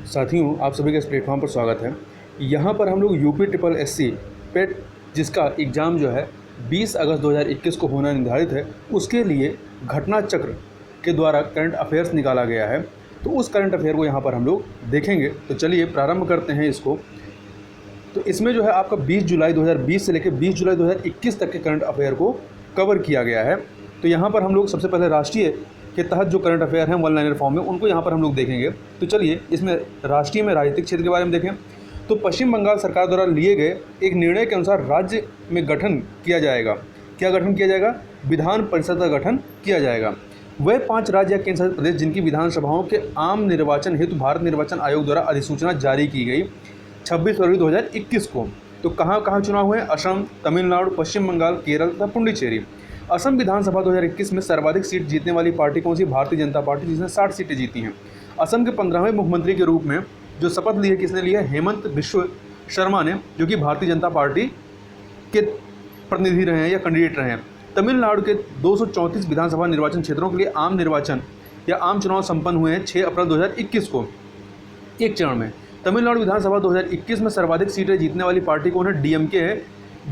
साथियों, आप सभी का इस प्लेटफॉर्म पर स्वागत है। यहाँ पर हम लोग यूपी ट्रिपल एससी पेट जिसका एग्ज़ाम जो है 20 अगस्त 2021 को होना निर्धारित है, उसके लिए घटना चक्र के द्वारा करंट अफेयर्स निकाला गया है। तो उस करंट अफेयर को यहाँ पर हम लोग देखेंगे। तो चलिए प्रारंभ करते हैं इसको। तो इसमें जो है आपका 20 जुलाई 2020 से लेकर 20 जुलाई 2021 तक के करंट अफेयर को कवर किया गया है। तो यहाँ पर हम लोग सबसे पहले राष्ट्रीय के तहत जो करंट अफेयर हैं वन लाइनर फॉर्म में, उनको यहाँ पर हम लोग देखेंगे। तो चलिए इसमें राष्ट्रीय में राजनीतिक क्षेत्र के बारे में देखें। तो पश्चिम बंगाल सरकार द्वारा लिए गए एक निर्णय के अनुसार राज्य में गठन किया जाएगा। क्या गठन किया जाएगा? विधान परिषद का गठन किया जाएगा। वह 5 राज्य या केंद्र शासित प्रदेश जिनकी विधानसभाओं के आम निर्वाचन हेतु भारत निर्वाचन आयोग द्वारा अधिसूचना जारी की गई 26 फरवरी 2021 को। तो कहाँ कहाँ चुनाव हुए? असम, तमिलनाडु, पश्चिम बंगाल, केरल तथा पुडुचेरी। असम विधानसभा 2021 में सर्वाधिक सीट जीतने वाली पार्टी कौन सी? भारतीय जनता पार्टी, जिसने 60 सीटें जीती हैं। असम के 15वें मुख्यमंत्री के रूप में जो शपथ ली है, किसने ली है? हेमंत बिश्व शर्मा ने, जो कि भारतीय जनता पार्टी के प्रतिनिधि रहे हैं या कैंडिडेट रहे हैं। तमिलनाडु के 234 विधानसभा निर्वाचन क्षेत्रों के लिए आम निर्वाचन या आम चुनाव संपन्न हुए हैं 6 अप्रैल 2021 को एक चरण में। तमिलनाडु विधानसभा 2021 में सर्वाधिक सीटें जीतने वाली पार्टी कौन है? डीएमके है,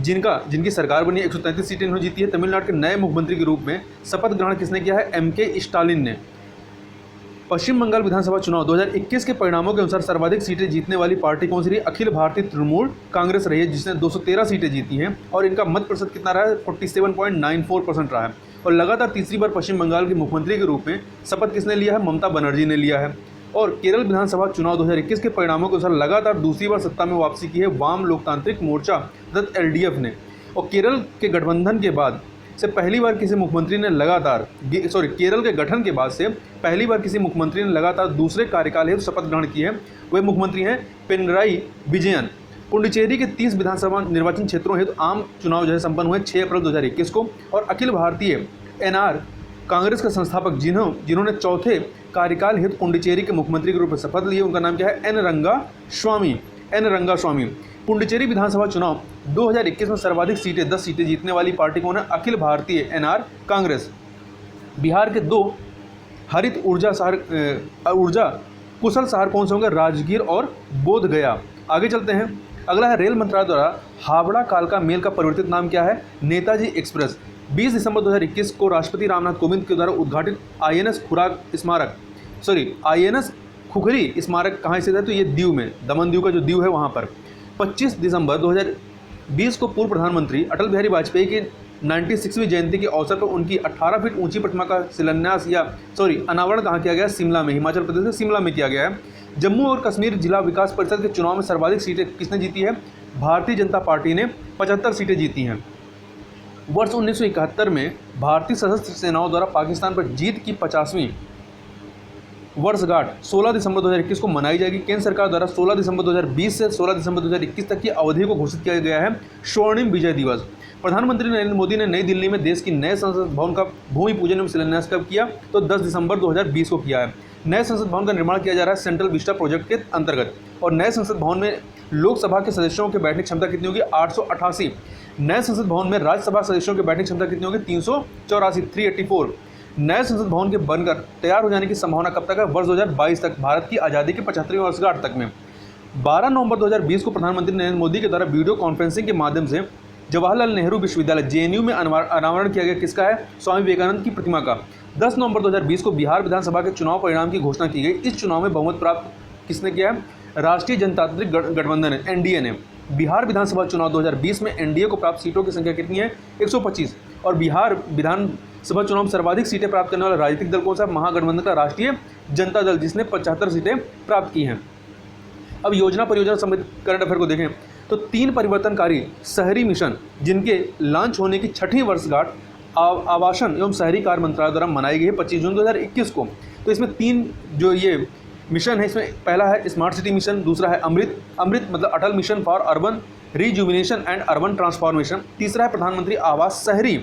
जिनकी सरकार बनी है। 133 सीटें इन्होंने जीती है। तमिलनाडु के नए मुख्यमंत्री के रूप में शपथ ग्रहण किसने किया है? एमके स्टालिन ने। पश्चिम बंगाल विधानसभा चुनाव 2021 के परिणामों के अनुसार सर्वाधिक सीटें जीतने वाली पार्टी कौन सी रही? अखिल भारतीय तृणमूल कांग्रेस रही है, जिसने 213 सीटें जीती हैं और इनका मत प्रतिशत कितना रहा है? 47.94% रहा है। और लगातार तीसरी बार पश्चिम बंगाल के मुख्यमंत्री के रूप में शपथ किसने लिया है? ममता बनर्जी ने लिया है। और केरल विधानसभा चुनाव 2021 के परिणामों के अनुसार लगातार दूसरी बार सत्ता में वापसी की है वाम लोकतांत्रिक मोर्चा अर्थात एलडीएफ ने। और केरल के गठबंधन के बाद से पहली बार किसी मुख्यमंत्री ने केरल के गठन के बाद से पहली बार किसी मुख्यमंत्री ने लगातार दूसरे कार्यकाल हेतु शपथ ग्रहण की है। वे मुख्यमंत्री हैं पिनराई विजयन। पुडुचेरी के 30 विधानसभा निर्वाचन क्षेत्रों हेतु आम चुनाव जो है संपन्न हुए 6 अप्रैल 2021 को। और अखिल भारतीय एनआर कांग्रेस के संस्थापक जिन्होंने चौथे कार्यकाल हेतु पुडुचेरी के मुख्यमंत्री के रूप में शपथ ली है, उनका नाम क्या है? एन रंगास्वामी। पुडुचेरी विधानसभा चुनाव 2021 में सर्वाधिक सीटें 10 सीटें जीतने वाली पार्टी कौन है? अखिल भारतीय एनआर कांग्रेस। बिहार के 2 हरित ऊर्जा कुशल शहर कौन से होंगे? राजगीर और बोध गया। आगे चलते हैं। अगला है रेल मंत्रालय द्वारा हावड़ा कालका मेल का परिवर्तित नाम क्या है? नेताजी एक्सप्रेस। 20 दिसंबर 2021 को राष्ट्रपति रामनाथ कोविंद के द्वारा उद्घाटित आईएनएस खुखरी स्मारक कहाँ स्थित है? तो ये दीव में, दमन दीव का जो दीव है वहाँ पर। 25 दिसंबर 2020 को पूर्व प्रधानमंत्री अटल बिहारी वाजपेयी की 96वीं जयंती के अवसर पर उनकी 18 फीट ऊंची प्रतिमा का अनावरण कहाँ किया गया? शिमला में, हिमाचल प्रदेश के शिमला में किया गया है। जम्मू और कश्मीर जिला विकास परिषद के चुनाव में सर्वाधिक सीटें किसने जीती है? भारतीय जनता पार्टी ने 75 सीटें जीती हैं। वर्ष 1971 में भारतीय सशस्त्र सेनाओं द्वारा पाकिस्तान पर जीत की 50वीं वर्षगांठ 16 दिसंबर 2021 को मनाई जाएगी। केंद्र सरकार द्वारा 16 दिसंबर 2020 से 16 दिसंबर 2021 तक की अवधि को घोषित किया गया है स्वर्णिम विजय दिवस। प्रधानमंत्री नरेंद्र मोदी ने नई दिल्ली में देश की नए संसद भवन का भूमि पूजन एवं शिलान्यास कब किया? तो 10 दिसंबर 2020 को किया है। नए संसद भवन का निर्माण किया जा रहा है सेंट्रल विस्टा प्रोजेक्ट के अंतर्गत। और नए संसद भवन में लोकसभा के सदस्यों की बैठक क्षमता कितनी होगी? 888। नए संसद भवन में राज्यसभा सदस्यों की बैठक क्षमता कितनी होगी? 384। नए संसद भवन के बनकर तैयार हो जाने की संभावना कब तक है? वर्ष 2022 तक, भारत की आज़ादी के 75वीं वर्षगांठ तक में। 12 नवंबर 2020 को प्रधानमंत्री नरेंद्र मोदी के द्वारा वीडियो कॉन्फ्रेंसिंग के माध्यम से जवाहरलाल नेहरू विश्वविद्यालय जेएनयू में अनावरण किया गया। किसका है? स्वामी विवेकानंद की प्रतिमा का। 10 नवंबर 2020 को बिहार विधानसभा के चुनाव परिणाम की घोषणा की गई। इस चुनाव में बहुमत प्राप्त किसने किया है? राष्ट्रीय जनतांत्रिक गठबंधन एनडीए ने। बिहार विधानसभा चुनाव 2020 में एनडीए को प्राप्त सीटों की संख्या कितनी है? 125। और बिहार विधानसभा चुनाव में सर्वाधिक सीटें प्राप्त करने वाला राजनीतिक दल कौन सा? महागठबंधन का राष्ट्रीय जनता दल, जिसने 75 सीटें प्राप्त की हैं। अब योजना परियोजना संबंधित करंट अफेयर को देखें तो 3 परिवर्तनकारी शहरी मिशन जिनके लॉन्च होने की 6वीं वर्षगांठ आवासन एवं शहरी कार्य मंत्रालय द्वारा मनाई गई है 25 जून 2021 को। तो इसमें 3 जो ये मिशन है, इसमें पहला है स्मार्ट सिटी मिशन, दूसरा है अमृत मतलब Atal mission for urban rejuvenation and urban transformation, तीसरा है प्रधानमंत्री आवास शहरी।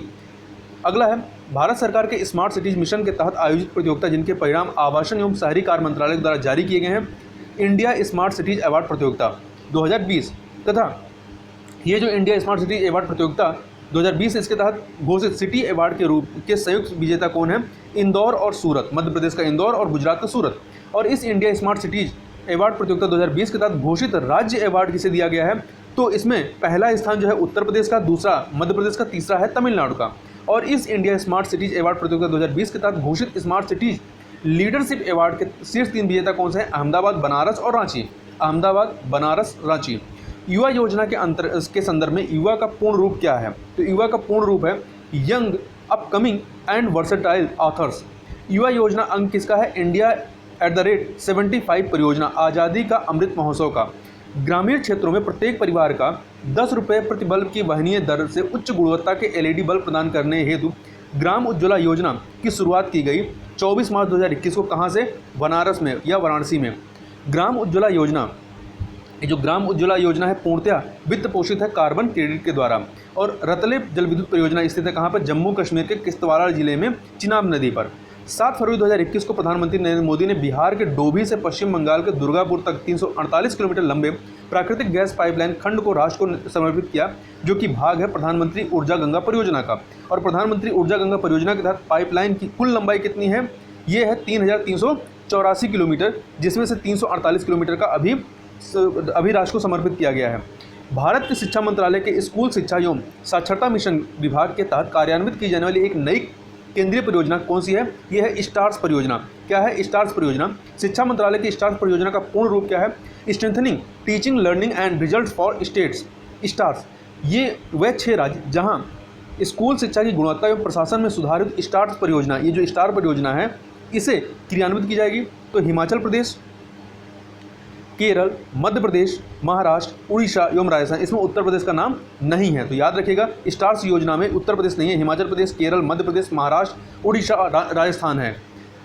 अगला है भारत सरकार के स्मार्ट सिटीज मिशन के तहत आयोजित प्रतियोगिता जिनके परिणाम आवासन एवं शहरी कार्य मंत्रालय द्वारा जारी किए गए हैं, इंडिया स्मार्ट सिटीज अवार्ड प्रतियोगिता 2020। तथा ये जो इंडिया स्मार्ट सिटी अवार्ड प्रतियोगिता 2020 इसके तहत घोषित सिटी अवार्ड के रूप के संयुक्त विजेता कौन है? इंदौर और सूरत, मध्य प्रदेश का इंदौर और गुजरात का सूरत। और इस इंडिया स्मार्ट सिटीज अवार्ड प्रतियोगिता 2020 के तहत घोषित राज्य अवार्ड किसे दिया गया है, तो इसमें पहला स्थान जो है उत्तर प्रदेश का, दूसरा मध्य प्रदेश का, तीसरा है तमिलनाडु का। और इस इंडिया स्मार्ट सिटीज अवार्ड प्रतियोगिता 2020 के तहत घोषित स्मार्ट सिटीज लीडरशिप अवार्ड के शीर्ष 3 विजेता कौन से हैं? अहमदाबाद, बनारस और रांची। अहमदाबाद, बनारस, रांची। युवा योजना के संदर्भ में युवा का पूर्ण रूप क्या है? तो युवा का पूर्ण रूप है young, upcoming and versatile authors. युवा योजना अंग किसका है? इंडिया @75 परियोजना, आज़ादी का अमृत महोत्सव का। ग्रामीण क्षेत्रों में प्रत्येक परिवार का 10 रुपये प्रति बल्ब की वहनीय दर से उच्च गुणवत्ता के LED बल्ब प्रदान करने हेतु ग्राम उज्ज्वला योजना की शुरुआत की गई 24 मार्च 2021 को। कहाँ से? बनारस में या वाराणसी में। ग्राम उज्ज्वला योजना, ये जो ग्राम उज्ज्वला योजना है पूर्णतः वित्त पोषित है कार्बन क्रेडिट के द्वारा। और रतलेब जल विद्युत परियोजना स्थित है कहाँ पर? जम्मू कश्मीर के किश्तवाड़ जिले में चिनाब नदी पर। 7 फरवरी 2021 को प्रधानमंत्री नरेंद्र मोदी ने बिहार के डोभी से पश्चिम बंगाल के दुर्गापुर तक 348 किलोमीटर लंबे प्राकृतिक गैस पाइपलाइन खंड को राष्ट्र को समर्पित किया, जो कि भाग है प्रधानमंत्री ऊर्जा गंगा परियोजना का। और प्रधानमंत्री ऊर्जा गंगा परियोजना के तहत पाइपलाइन की कुल लंबाई कितनी है? ये है 3384 किलोमीटर, जिसमें से 348 किलोमीटर का अभी राष्ट्र को समर्पित किया गया है। भारत के शिक्षा मंत्रालय के स्कूल शिक्षा एवं साक्षरता मिशन विभाग के तहत कार्यान्वित की जाने वाली एक नई केंद्रीय परियोजना कौन सी है? यह है स्टार्स परियोजना। क्या है स्टार्स परियोजना? शिक्षा मंत्रालय की स्टार्स परियोजना का पूर्ण रूप क्या है? Strengthening teaching learning and results for states. Stars ये वह 6 राज्य जहां स्कूल शिक्षा की गुणवत्ता एवं प्रशासन में सुधारित स्टार्स परियोजना, ये जो स्टार परियोजना है, इसे क्रियान्वित की जाएगी। तो हिमाचल प्रदेश, केरल, मध्य प्रदेश, महाराष्ट्र, उड़ीसा एवं राजस्थान। इसमें उत्तर प्रदेश का नाम नहीं है, तो याद रखिएगा स्टार्स योजना में उत्तर प्रदेश नहीं है, हिमाचल प्रदेश, केरल, मध्य प्रदेश, महाराष्ट्र, उड़ीसा और राजस्थान है।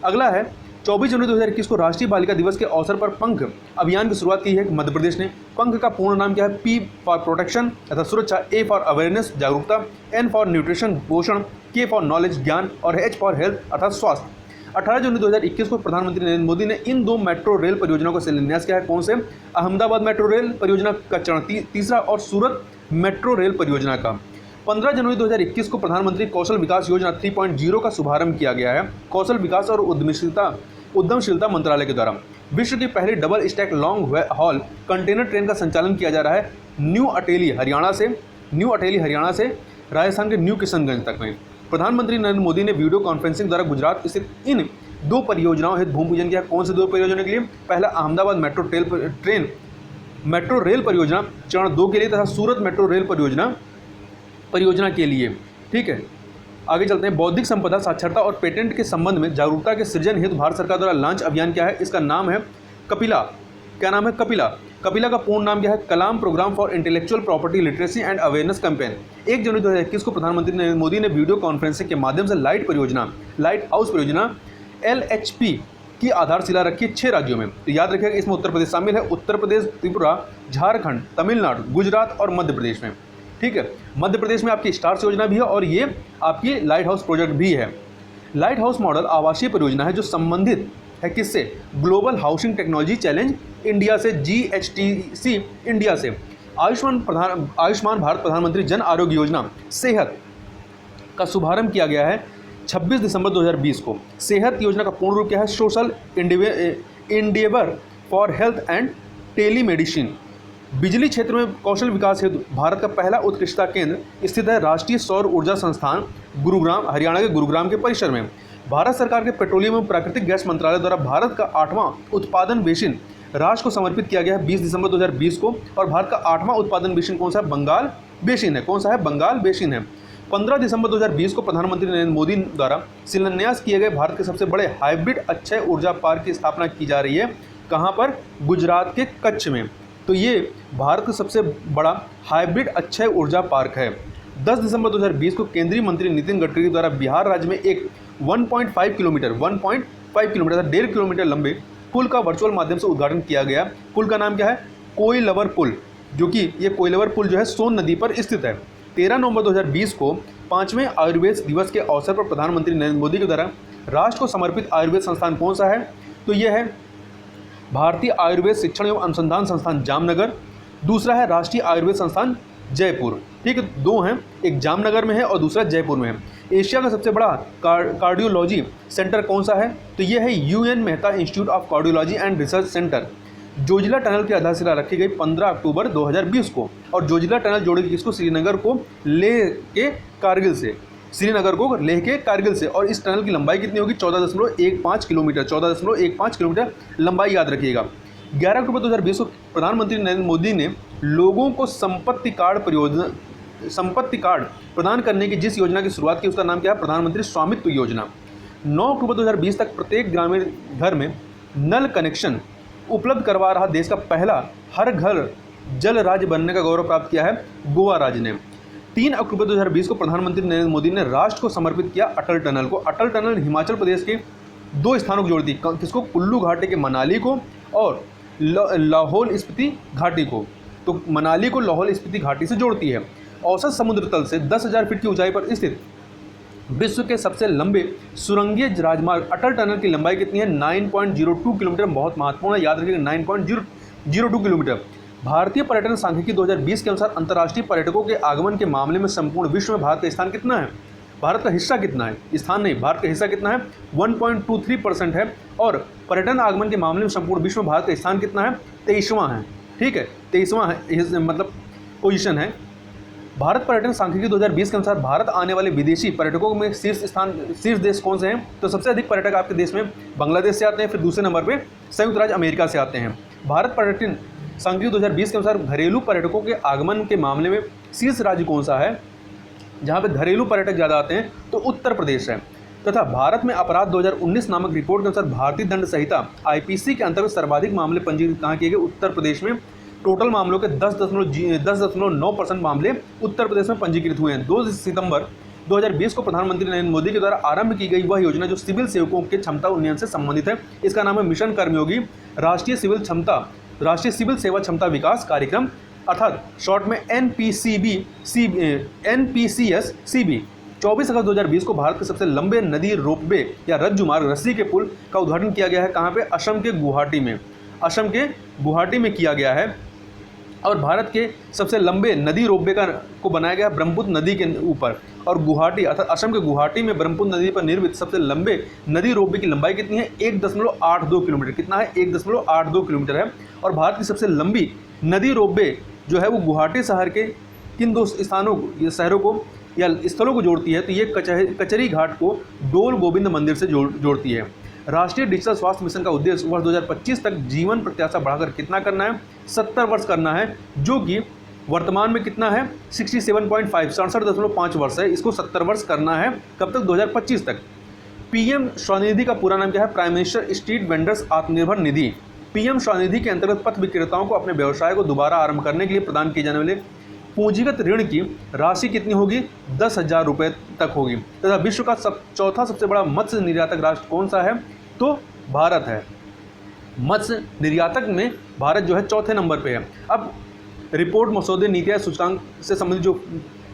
अगला है 24 जनवरी 2021 को राष्ट्रीय बालिका दिवस के अवसर पर पंख अभियान की शुरुआत की है मध्य प्रदेश ने। पंख का पूर्ण नाम क्या है? P फॉर प्रोटेक्शन अर्थात सुरक्षा, A फॉर अवेयरनेस जागरूकता, N फॉर न्यूट्रिशन पोषण, K फॉर नॉलेज ज्ञान और H फॉर हेल्थ अर्थात स्वास्थ्य। 18 जनवरी 2021 को प्रधानमंत्री नरेंद्र मोदी ने इन 2 मेट्रो रेल परियोजनाओं का शिलान्यास किया है। कौन से? अहमदाबाद मेट्रो रेल परियोजना का चरण तीसरा और सूरत मेट्रो रेल परियोजना का। 15 जनवरी 2021 को प्रधानमंत्री कौशल विकास योजना 3.0 का शुभारंभ किया गया है कौशल विकास और उद्यमशीलता मंत्रालय के द्वारा। विश्व की पहली double stack long haul container train का संचालन किया जा रहा है न्यू अटेली हरियाणा से राजस्थान के न्यू किशनगंज तक में। प्रधानमंत्री नरेंद्र मोदी ने वीडियो कॉन्फ्रेंसिंग द्वारा गुजरात स्थित इन 2 परियोजनाओं हेतु भूमि पूजन किया। कौन से 2 परियोजनाओं के लिए? पहला अहमदाबाद मेट्रो रेल परियोजना चरण 2 के लिए तथा सूरत मेट्रो रेल परियोजना के लिए। ठीक है, आगे चलते हैं। बौद्धिक संपदा साक्षरता और पेटेंट के संबंध में जागरूकता के सृजन हेतु भारत सरकार द्वारा लॉन्च अभियान क्या है? इसका नाम है कपिला। क्या नाम है? कपिला का पूर्ण नाम क्या है? Kalam program for intellectual property literacy and awareness campaign. 1 जनवरी 2021 को प्रधानमंत्री नरेंद्र मोदी ने वीडियो कॉन्फ्रेंसिंग के माध्यम से लाइट हाउस परियोजना LHP की आधारशिला रखी 6 राज्यों में। तो याद रखिएगा इसमें उत्तर प्रदेश शामिल है, उत्तर प्रदेश, त्रिपुरा, झारखंड, तमिलनाडु, गुजरात और मध्य प्रदेश में। ठीक है, मध्य प्रदेश में आपकी स्टार्स योजना भी है और ये आपकी लाइट हाउस प्रोजेक्ट भी है। लाइट हाउस मॉडल आवासीय परियोजना है जो संबंधित है किससे? Global housing technology challenge India से, GHTC इंडिया से। आयुष्मान भारत प्रधानमंत्री जन आरोग्य योजना सेहत का शुभारंभ किया गया है 26 दिसंबर 2020 को। सेहत योजना का पूर्ण रूप क्या है? Social endeavour for health and telemedicine. बिजली क्षेत्र में कौशल विकास हेतु भारत का पहला उत्कृष्टता केंद्र स्थित है राष्ट्रीय सौर ऊर्जा संस्थान गुरुग्राम, हरियाणा के गुरुग्राम के परिसर में। भारत सरकार के पेट्रोलियम एवं प्राकृतिक गैस मंत्रालय द्वारा भारत का 8वां उत्पादन बेसिन राष्ट्र को समर्पित किया गया है 20 दिसंबर 2020 को। और भारत का 8वां उत्पादन बेसिन कौन सा है? बंगाल बेसिन है। कौन सा है? बंगाल बेसिन है। 15 दिसंबर 2020 को प्रधानमंत्री नरेंद्र मोदी द्वारा शिलान्यास किए गए भारत के सबसे बड़े हाइब्रिड अक्षय ऊर्जा पार्क की स्थापना की जा रही है। कहाँ पर? गुजरात के कच्छ में। तो ये भारत का सबसे बड़ा हाइब्रिड अक्षय ऊर्जा पार्क है। 10 दिसंबर 2020 को केंद्रीय मंत्री नितिन गडकरी द्वारा बिहार राज्य में एक 1.5 किलोमीटर 1.5 किलोमीटर लंबे पुल का वर्चुअल माध्यम से उद्घाटन किया गया। पुल का नाम क्या है? कोइलवर पुल, जो कि ये कोइलवर पुल जो है सोन नदी पर स्थित है। 13 नवंबर 2020 को 5वें आयुर्वेद दिवस के अवसर पर प्रधानमंत्री नरेंद्र मोदी के द्वारा राष्ट्र को समर्पित आयुर्वेद संस्थान कौन सा है? तो यह है भारतीय आयुर्वेद शिक्षण एवं अनुसंधान संस्थान जामनगर। दूसरा है राष्ट्रीय आयुर्वेद संस्थान जयपुर। ठीक है, 2 हैं, एक जामनगर में है और दूसरा जयपुर में है। एशिया का सबसे बड़ा कार्डियोलॉजी सेंटर कौन सा है? तो यह है UN Mehta institute of cardiology and research centre. Zoji La tunnel की आधारशिला रखी गई 15 अक्टूबर 2020 को, और जोजिला टनल जोड़ेगी किसको? श्रीनगर को लेह के कारगिल से, श्रीनगर को लेह के कारगिल से। और इस टनल की लंबाई कितनी होगी? 14.15 किलोमीटर, 14.15 किलोमीटर लंबाई याद रखिएगा। 11 अक्टूबर 2020 को प्रधानमंत्री नरेंद्र मोदी ने लोगों को संपत्ति कार्ड प्रदान करने की जिस योजना की शुरुआत की उसका नाम क्या है? प्रधानमंत्री स्वामित्व योजना। 9 अक्टूबर 2020 तक प्रत्येक ग्रामीण घर में नल कनेक्शन उपलब्ध करवा रहा देश का पहला हर घर जल राज्य बनने का गौरव प्राप्त किया है गोवा राज्य ने। 3 अक्टूबर 2020 को प्रधानमंत्री नरेंद्र मोदी ने राष्ट्र को समर्पित किया अटल टनल को। अटल टनल हिमाचल प्रदेश के 2 स्थानों को जोड़ती है, किसको? कुल्लू घाटी के मनाली को और लाहौल स्पीति घाटी को। तो मनाली को लाहौल स्पीति घाटी से जोड़ती है। औसत समुद्र तल से 10,000 फीट की ऊंचाई पर स्थित विश्व के सबसे लंबे सुरंगीय राजमार्ग अटल टनल की लंबाई कितनी है? 9.02 किलोमीटर। बहुत महत्वपूर्ण है, याद रखिएगा 9.02 किलोमीटर। भारतीय पर्यटन सांख्यिकी 2020 के अनुसार अंतर्राष्ट्रीय पर्यटकों के आगमन के मामले में संपूर्ण विश्व में भारत का स्थान कितना है? भारत का हिस्सा कितना है? स्थान नहीं, भारत का हिस्सा कितना है? 1.23% है। और पर्यटन आगमन के मामले में संपूर्ण विश्व में भारत का स्थान कितना है? 23वां है। ठीक है, 23वां है, मतलब पोजीशन है। भारत पर्यटन सांख्यिकी 2020 के अनुसार भारत आने वाले विदेशी पर्यटकों में शीर्ष देश कौन से हैं? तो सबसे अधिक पर्यटक आपके देश में बांग्लादेश से आते हैं, फिर दूसरे नंबर पे संयुक्त राज्य अमेरिका से आते हैं। भारत पर्यटन सांख्यिकी 2020 के अनुसार घरेलू पर्यटकों के आगमन के मामले में शीर्ष राज्य कौन सा है जहाँ पे घरेलू पर्यटक ज़्यादा आते हैं? तो उत्तर प्रदेश है। तथा भारत में अपराध 2019 नामक रिपोर्ट के अनुसार भारतीय दंड संहिता IPC के अंतर्गत सर्वाधिक मामले पंजीकृत कहाँ किए गए? उत्तर प्रदेश में। टोटल मामलों के 10.9% मामले उत्तर प्रदेश में पंजीकृत हुए हैं। 2 सितंबर 2020 को प्रधानमंत्री नरेंद्र मोदी के द्वारा आरंभ की गई वह योजना जो सिविल सेवकों के क्षमता उन्नयन से संबंधित है, इसका नाम है मिशन कर्मयोगी राष्ट्रीय सिविल सेवा क्षमता विकास कार्यक्रम, अर्थात शॉर्ट में NPCS-CB। 24 अगस्त 2020 को भारत के सबसे लंबे नदी रोपवे या रज्जु मार्ग रस्सी के पुल का उद्घाटन किया गया है। कहाँ पे? असम के गुवाहाटी में किया गया है। और भारत के सबसे लंबे नदी रोपवे को बनाया गया ब्रह्मपुत्र नदी के ऊपर। और गुवाहाटी अर्थात असम के गुवाहाटी में ब्रह्मपुत्र नदी पर निर्मित सबसे लंबे नदी रोपवे की लंबाई कितनी है? 1.82 किलोमीटर। कितना है? 1.82 किलोमीटर है। और भारत की सबसे लंबी नदी रोपवे जो है वो गुवाहाटी शहर के किन 2 शहरों को या स्थलों को जोड़ती है? तो ये कचहरी घाट को डोल गोविंद मंदिर से जोड़ती है। राष्ट्रीय डिजिटल स्वास्थ्य मिशन का उद्देश्य वर्ष 2025 तक जीवन प्रत्याशा बढ़ाकर कितना करना है? 70 वर्ष करना है, जो कि वर्तमान में कितना है? 67.5 वर्ष है। इसको 70 वर्ष करना है। कब तक? 2025 तक। PM स्वनिधि का पूरा नाम क्या है? Prime minister street vendors Atmanirbhar Nidhi. PM Svanidhi के अंतर्गत पथ विक्रेताओं को अपने व्यवसाय को दोबारा आरंभ करने के लिए प्रदान किए जाने वाले पूंजीगत ऋण की राशि कितनी होगी? 10,000 रुपये तक होगी। तथा विश्व का चौथा सबसे बड़ा मत्स्य निर्यातक राष्ट्र कौन सा है? तो भारत है। मत्स्य निर्यातक में भारत जो है चौथे नंबर पे है। अब रिपोर्ट मसौदे नीति आयोग सूचकांक से संबंधित जो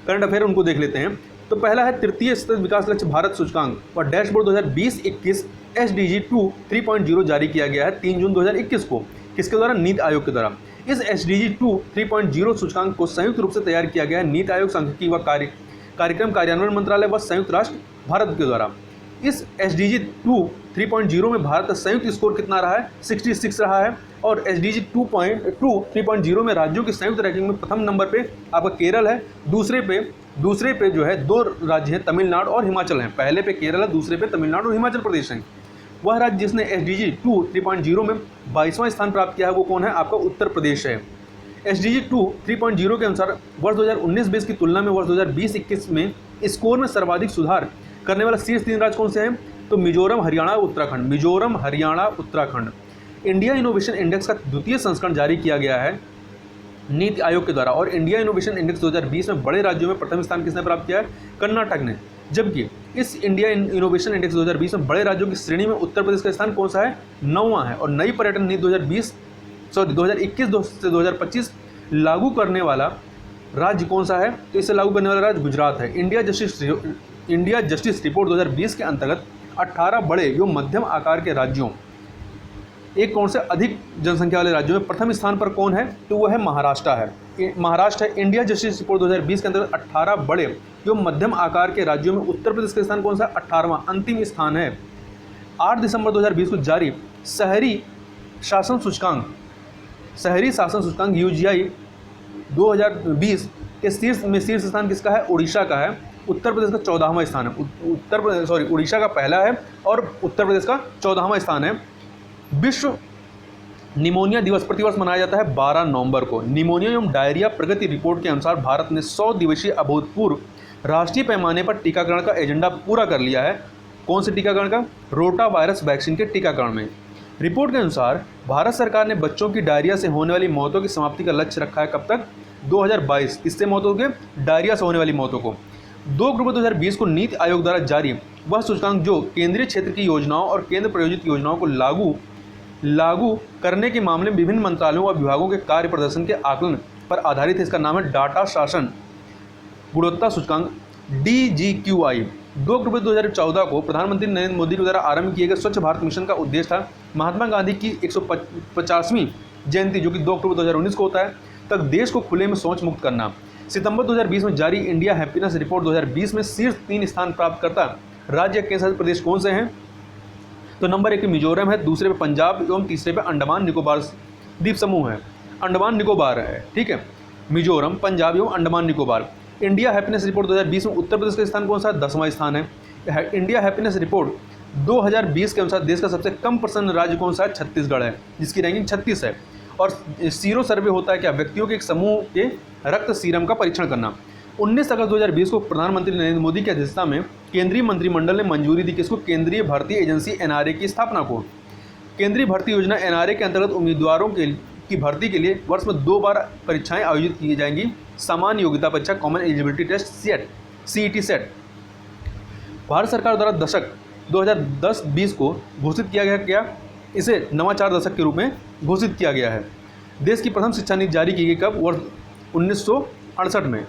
करंट अफेयर उनको देख लेते हैं। तो पहला है तृतीय सतत विकास लक्ष्य भारत सूचकांक और डैशबोर्ड 2020-21 SDG 2 3.0 जारी किया गया है 3 जून 2021 को। किसके द्वारा? नीति आयोग के द्वारा। इस SDG 2 3.0 सूचकांक को संयुक्त रूप से तैयार किया गया है नीति आयोग, सांख्यिकी व कार्यक्रम कार्यान्वयन मंत्रालय व संयुक्त राष्ट्र भारत के द्वारा। इस SDG 2 3.0 में भारत का संयुक्त स्कोर कितना रहा है? 66 रहा है। और SDG 3.0 में राज्यों की संयुक्त रैंकिंग में प्रथम नंबर पे आपका केरल है, दूसरे पे जो है 2 राज्य हैं, तमिलनाडु और हिमाचल हैं। पहले पे केरल है, दूसरे पे तमिलनाडु और हिमाचल प्रदेश हैं। वह राज्य जिसने SDG 2 3.0 में 22वां स्थान प्राप्त किया है वो कौन है? आपका उत्तर प्रदेश है। SDG 2 3.0 के अनुसार वर्ष 2019-20 की तुलना में वर्ष 2020-21 में स्कोर में सर्वाधिक सुधार करने वाला शीर्ष 3 राज्य कौन से हैं? तो Mizoram, Haryana, Uttarakhand. India innovation index का द्वितीय संस्करण जारी किया गया है नीति आयोग के द्वारा। और इंडिया इनोवेशन इंडेक्स 2020 में बड़े राज्यों में प्रथम स्थान किसने प्राप्त किया है? कर्नाटक ने। जबकि इस इंडिया इनोवेशन इंडेक्स 2020 में बड़े राज्यों की श्रेणी में उत्तर प्रदेश का स्थान कौन सा है? 9वां है। और नई पर्यटन नीति 2021 से 2025 लागू करने वाला राज्य कौन सा है? तो इसे लागू करने वाला राज्य गुजरात है। इंडिया जस्टिस रिपोर्ट 2020 के अंतर्गत 18 बड़े एवं मध्यम आकार के राज्यों एक कौन से अधिक जनसंख्या वाले राज्यों में प्रथम स्थान पर कौन है? तो वह है महाराष्ट्र है। इंडिया जस्टिस रिपोर्ट 2020 के अंतर्गत 18 बड़े एवं मध्यम आकार के राज्यों में उत्तर प्रदेश का स्थान कौन सा? 18वां, अंतिम स्थान है। 8 दिसंबर 2020 को जारी शहरी शासन सूचकांक शहरी शासन सूचकांक UGI 2020 के शीर्ष स्थान किसका है? उड़ीसा का है। उत्तर प्रदेश का 14वां स्थान है। उड़ीसा का पहला है और उत्तर प्रदेश का 14वां स्थान है। विश्व निमोनिया दिवस प्रतिवर्ष मनाया जाता है 12 नवंबर को। निमोनिया एवं डायरिया प्रगति रिपोर्ट के अनुसार भारत ने 100 दिवसीय अभूतपूर्व राष्ट्रीय पैमाने पर टीकाकरण का एजेंडा पूरा कर लिया है। कौन से टीकाकरण का? रोटा वायरस वैक्सीन के टीकाकरण में। रिपोर्ट के अनुसार भारत सरकार ने बच्चों की डायरिया से होने वाली मौतों की समाप्ति का लक्ष्य रखा है। कब तक? 2022। किससे मौतों के? डायरिया से होने वाली मौतों को। 2 अक्टूबर 2020 को नीति आयोग द्वारा जारी वह सूचकांक जो केंद्रीय क्षेत्र की योजनाओं और केंद्र प्रायोजित योजनाओं को लागू करने के मामले में विभिन्न मंत्रालयों और विभागों के कार्य प्रदर्शन के आकलन पर आधारित है। इसका नाम है डाटा शासन गुणवत्ता सूचकांक DGQI। 2 अक्टूबर 2014 को प्रधानमंत्री नरेंद्र मोदी के द्वारा आरंभ किए गए स्वच्छ भारत मिशन का उद्देश्य था महात्मा गांधी की 150वीं जयंती, जो कि 2 अक्टूबर 2019 को होता है, तक देश को खुले में शौच मुक्त करना। सितंबर 2020 में जारी इंडिया हैप्पीनेस रिपोर्ट 2020 में शीर्ष 3 स्थान प्राप्त करता राज्य केंद्र शासित प्रदेश कौन से हैं? तो नंबर 1 पे मिजोरम है, दूसरे पे पंजाब एवं तीसरे पे अंडमान निकोबार द्वीप समूह है। अंडमान निकोबार है, ठीक है। मिजोरम, पंजाब एवं Andaman Nicobar. India happiness report 2020 में उत्तर प्रदेश का स्थान कौन सा? 10वां स्थान है। इंडिया हैप्पीनेस रिपोर्ट 2020 के अनुसार देश का सबसे कम प्रसन्न राज्य कौन सा है? छत्तीसगढ़ है, जिसकी रैंकिंग 36 है। और सीरो सर्वे होता है क्या? व्यक्तियों के एक समूह के रक्त सीरम का परीक्षण करना। 19 अगस्त 2020 को प्रधानमंत्री नरेंद्र मोदी की अध्यक्षता में केंद्रीय मंत्रिमंडल ने मंजूरी दी किसको? केंद्रीय भर्ती एजेंसी NRA की स्थापना को। केंद्रीय भर्ती योजना NRA के अंतर्गत उम्मीदवारों की भर्ती के लिए वर्ष में 2 बार परीक्षाएं आयोजित की जाएंगी। सामान्य योग्यता परीक्षा, common eligibility test, CET CET. Bharat सरकार द्वारा दशक 2010-20 को घोषित किया गया क्या? इसे नवाचार दशक के रूप में घोषित किया गया है। देश की प्रथम शिक्षा नीति जारी की गई कब? वर्ष 1968 में।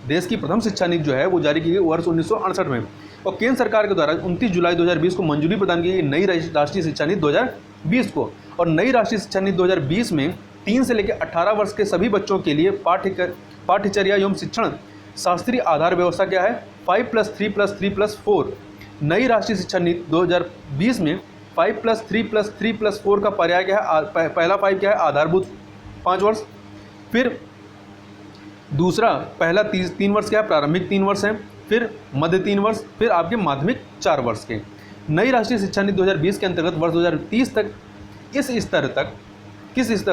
देश की प्रथम शिक्षा नीति जो है वो जारी की गई वर्ष 1968 में। और केंद्र सरकार के द्वारा 29 जुलाई 2020 को मंजूरी प्रदान की गई नई राष्ट्रीय शिक्षा नीति 2020 को। और नई राष्ट्रीय शिक्षा नीति 2020 में 3 से लेकर 18 वर्ष के सभी बच्चों के लिए पाठ्यचर्या एवं शिक्षण शास्त्रीय आधार व्यवस्था क्या है? 5+3+3+4। नई राष्ट्रीय शिक्षा नीति 2020 में 5+3+3+4 का पर्याय क्या है? पहला 5 क्या है? आधारभूत 5 वर्ष। फिर दूसरा पहला 3 वर्ष क्या है? प्रारंभिक 3 वर्ष है। फिर मध्य 3 वर्ष, फिर आपके माध्यमिक 4 वर्ष के। नई राष्ट्रीय शिक्षा नीति 2020 के अंतर्गत वर्ष 2030 तक किस स्तर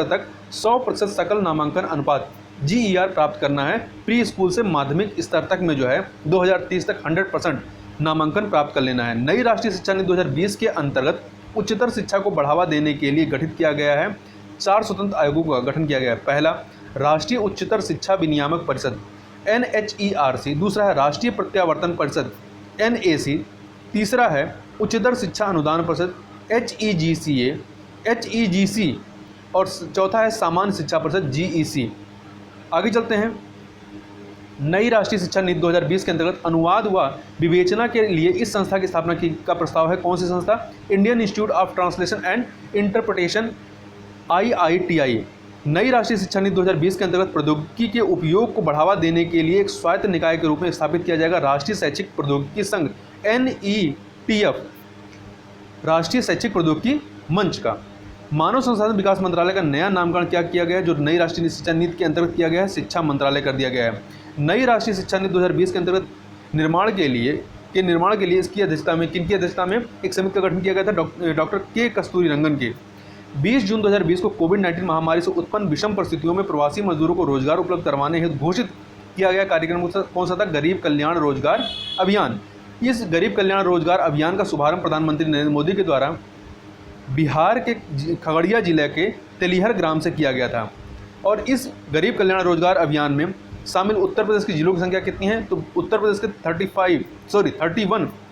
तक 100% सकल नामांकन अनुपात GER प्राप्त करना है? प्री स्कूल से माध्यमिक स्तर तक में जो है 2030 तक 100% नामांकन प्राप्त कर लेना है। नई राष्ट्रीय शिक्षा नीति 2020 के अंतर्गत उच्चतर शिक्षा को बढ़ावा देने के लिए गठित किया गया है 4 स्वतंत्र आयोगों का गठन किया गया है। पहला, राष्ट्रीय उच्चतर शिक्षा विनियामक परिषद NHERC। दूसरा है राष्ट्रीय प्रत्यावर्तन परिषद NAC। तीसरा है उच्चतर शिक्षा अनुदान परिषद HEGC। और चौथा है सामान्य शिक्षा परिषद GEC। आगे चलते हैं। नई राष्ट्रीय शिक्षा नीति 2020 के अंतर्गत अनुवाद व विवेचना के लिए इस संस्था की स्थापना का प्रस्ताव है। कौन सी संस्था? Indian institute of translation and interpretation IITI। नई राष्ट्रीय शिक्षा नीति 2020 के अंतर्गत प्रौद्योगिकी के उपयोग को बढ़ावा देने के लिए एक स्वायत्त निकाय के रूप में स्थापित किया जाएगा राष्ट्रीय शैक्षिक प्रौद्योगिकी संघ NETF, राष्ट्रीय शैक्षिक प्रौद्योगिकी मंच का। मानव संसाधन विकास मंत्रालय का नया नामकरण क्या किया गया है? जो नई राष्ट्रीय शिक्षा नीति के अंतर्गत किया गया है, शिक्षा मंत्रालय कर दिया गया है। नई राष्ट्रीय शिक्षा नीति 2020 के अंतर्गत निर्माण के लिए इसकी अध्यक्षता में किनकी अध्यक्षता में एक समिति का गठन किया गया था? डॉक्टर के कस्तूरीरंगन के। 20 जून 2020 को कोविड-19 महामारी से उत्पन्न विषम परिस्थितियों में प्रवासी मजदूरों को रोजगार उपलब्ध करवाने हेतु घोषित किया गया कार्यक्रम कौन सा था? गरीब कल्याण रोजगार अभियान। इस गरीब कल्याण रोजगार अभियान का शुभारंभ प्रधानमंत्री नरेंद्र मोदी के द्वारा बिहार के खगड़िया जिले के तेलिहर ग्राम से किया गया था। और इस गरीब कल्याण रोजगार अभियान में शामिल उत्तर प्रदेश की जिलों की संख्या कितनी है? तो उत्तर प्रदेश के 31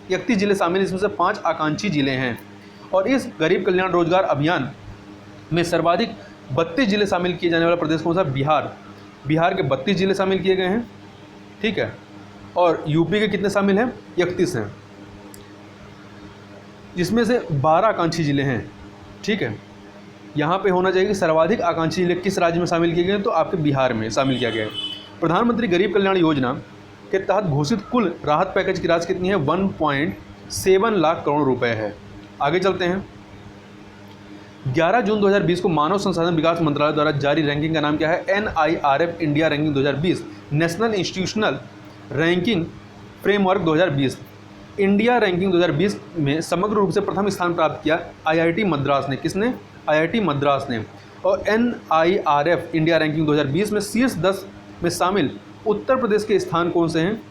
31 जिले शामिल, इसमें से 5 आकांक्षी जिले हैं। और इस गरीब कल्याण रोजगार अभियान में सर्वाधिक 32 जिले शामिल किए जाने वाला प्रदेश कौन सा? बिहार के 32 जिले शामिल किए गए हैं, ठीक है। और यूपी के कितने शामिल हैं? 31 हैं, जिसमें से 12 आकांक्षी जिले हैं, ठीक है। यहाँ पे होना चाहिए कि सर्वाधिक आकांक्षी जिले किस राज्य में शामिल किए गए हैं? तो आपके बिहार में शामिल किया गया है। प्रधानमंत्री गरीब कल्याण योजना के तहत घोषित कुल राहत पैकेज की राशि कितनी है? 1.7 लाख करोड़ रुपए है। आगे चलते हैं। 11 जून 2020 को मानव संसाधन विकास मंत्रालय द्वारा जारी रैंकिंग का नाम क्या है? NIRF India ranking 2020, national institutional ranking framework 2020। India ranking 2020 में समग्र रूप से प्रथम स्थान प्राप्त किया IIT मद्रास ने। किसने? IIT मद्रास ने। और NIRF इंडिया रैंकिंग 2020 में शीर्ष 10 में शामिल उत्तर प्रदेश के स्थान कौन से हैं?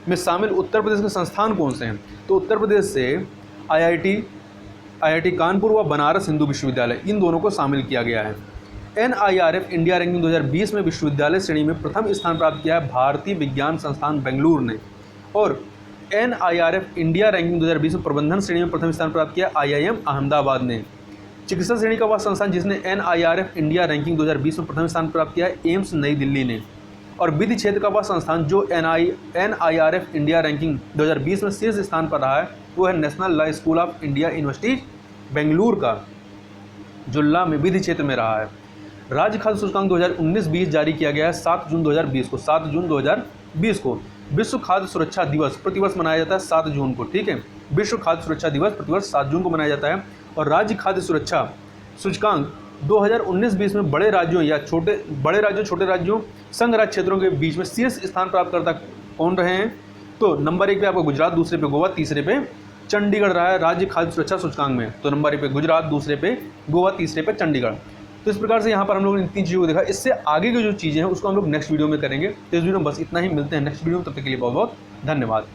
में शामिल उत्तर प्रदेश के संस्थान कौन से हैं? तो उत्तर प्रदेश से IIT कानपुर व बनारस हिंदू विश्वविद्यालय, इन दोनों को शामिल किया गया है। NIRF इंडिया रैंकिंग 2020 में विश्वविद्यालय श्रेणी में प्रथम स्थान प्राप्त किया है भारतीय विज्ञान संस्थान बेंगलुरु ने। और NIRF इंडिया रैंकिंग 2020 में प्रबंधन श्रेणी में प्रथम स्थान प्राप्त किया IIM अहमदाबाद ने। चिकित्सा श्रेणी का वह संस्थान जिसने NIRF इंडिया रैंकिंग 2020 में प्रथम स्थान प्राप्त किया है एम्स नई दिल्ली ने। और विधि क्षेत्र का वह संस्थान जो NIRF इंडिया रैंकिंग 2020 में शीर्ष स्थान पर रहा है वो है national law school of India university Bengaluru का, जो लॉ में विधि क्षेत्र में रहा है। राज्य खाद्य सूचकांक 2019-20 जारी किया गया है 7 जून 2020 को। 7 जून 2020 को विश्व खाद्य सुरक्षा दिवस प्रतिवर्ष मनाया जाता है 7 जून को। ठीक है, विश्व खाद्य सुरक्षा दिवस प्रतिवर्ष 7 जून को मनाया जाता है। और राज्य खाद्य सुरक्षा सूचकांक 2019-20 में बड़े राज्यों या छोटे राज्यों संघ राज्य क्षेत्रों के बीच में शीर्ष स्थान प्राप्तकर्ता कौन रहे हैं? तो नंबर 1 पे आपको गुजरात, दूसरे पे गोवा, तीसरे पे चंडीगढ़ रहा है राज्य खाद्य सुरक्षा सूचकांक में। तो नंबर 1 पे गुजरात, दूसरे पे गोवा, तीसरे पे चंडीगढ़। तो इस प्रकार से यहाँ पर हम लोगों ने इन 3 चीज़ों को देखा। इससे आगे की जो चीज़ें हैं उसको हम लोग नेक्स्ट वीडियो में करेंगे। तो इस वीडियो में बस इतना ही, मिलते हैं नेक्स्ट वीडियो में, तब तक के लिए बहुत बहुत धन्यवाद।